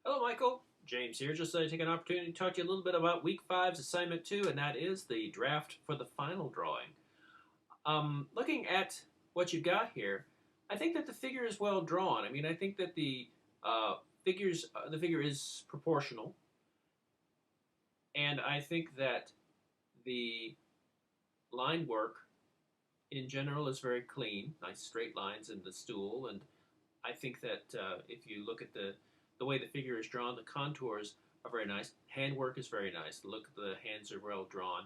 Hello, Michael. James here. Just to take an opportunity to talk to you a little bit about Week Five's assignment two, and that is the draft for the final drawing. Looking at what you've got here, I think that the figure is well drawn. I mean, I think that the figure is proportional, and I think that the line work in general is very clean, nice straight lines in the stool, and I think that if you look at the way the figure is drawn, the contours are very nice. Handwork is very nice. The look of the hands are well drawn.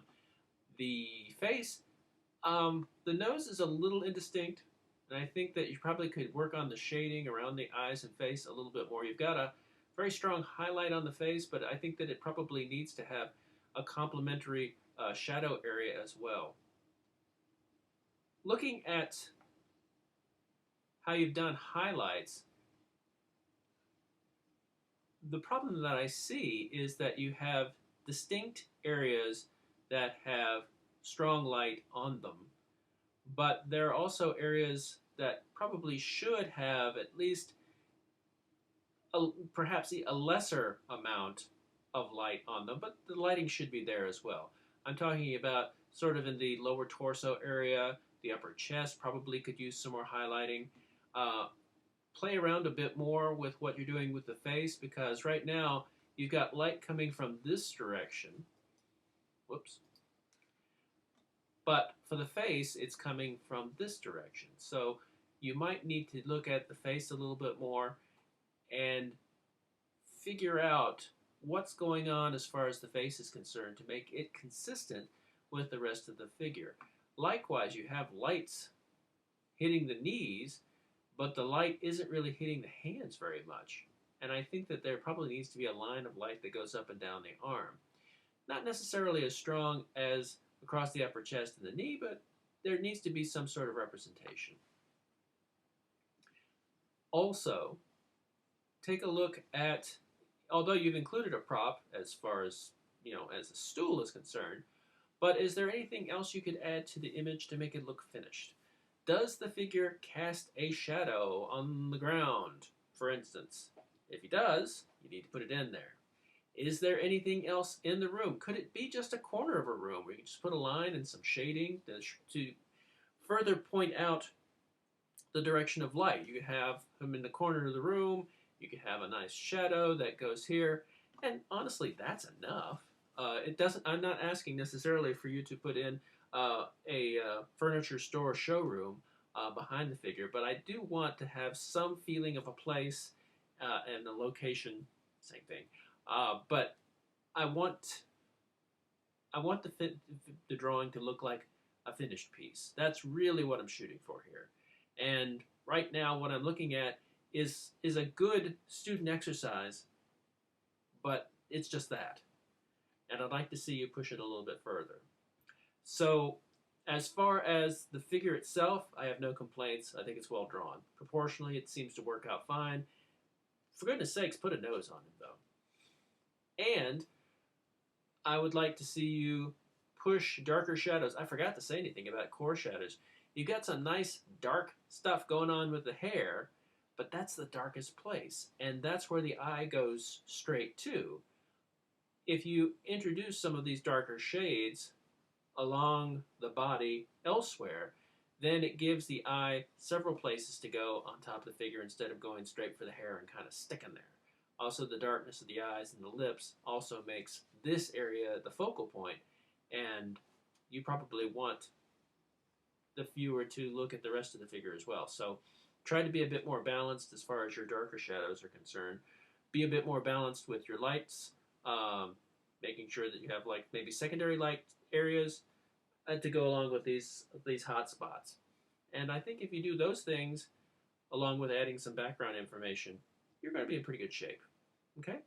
The face, the nose is a little indistinct, and I think that you probably could work on the shading around the eyes and face a little bit more. You've got a very strong highlight on the face, but I think that it probably needs to have a complementary shadow area as well. Looking at how you've done highlights, the problem that I see is that you have distinct areas that have strong light on them, but there are also areas that probably should have at least perhaps a lesser amount of light on them, but the lighting should be there as well. I'm talking about sort of in the lower torso area, the upper chest probably could use some more highlighting. Uh, Play around a bit more with what you're doing with the face because right now you've got light coming from this direction. Whoops. But for the face, it's coming from this direction. So you might need to look at the face a little bit more and figure out what's going on as far as the face is concerned to make it consistent with the rest of the figure. Likewise, you have lights hitting the knees, but the light isn't really hitting the hands very much. And I think that there probably needs to be a line of light that goes up and down the arm. Not necessarily as strong as across the upper chest and the knee, but there needs to be some sort of representation. Also, take a look at, although you've included a prop as far as, as a stool is concerned, but is there anything else you could add to the image to make it look finished? Does the figure cast a shadow on the ground, for instance? If he does, you need to put it in there. Is there anything else in the room? Could it be just a corner of a room where you can just put a line and some shading to further point out the direction of light? You could have him in the corner of the room. You could have a nice shadow that goes here. And honestly, that's enough. It doesn't. I'm not asking necessarily for you to put in a furniture store showroom behind the figure, but I do want to have some feeling of a place and a location. Same thing. But I want the drawing to look like a finished piece. That's really what I'm shooting for here. And right now, what I'm looking at is a good student exercise, but it's just that. And I'd like to see you push it a little bit further. So, as far as the figure itself, I have no complaints. I think it's well drawn. Proportionally, it seems to work out fine. For goodness sakes, put a nose on him, though. And I would like to see you push darker shadows. I forgot to say anything about core shadows. You've got some nice dark stuff going on with the hair, but that's the darkest place. And that's where the eye goes straight to. If you introduce some of these darker shades along the body elsewhere, then it gives the eye several places to go on top of the figure instead of going straight for the hair and kind of sticking there. Also, the darkness of the eyes and the lips also makes this area the focal point, and you probably want the viewer to look at the rest of the figure as well. So try to be a bit more balanced as far as your darker shadows are concerned. Be a bit more balanced with your lights, making sure that you have like maybe secondary light areas to go along with these hot spots. And I think if you do those things, along with adding some background information, you're going to be in pretty good shape. Okay?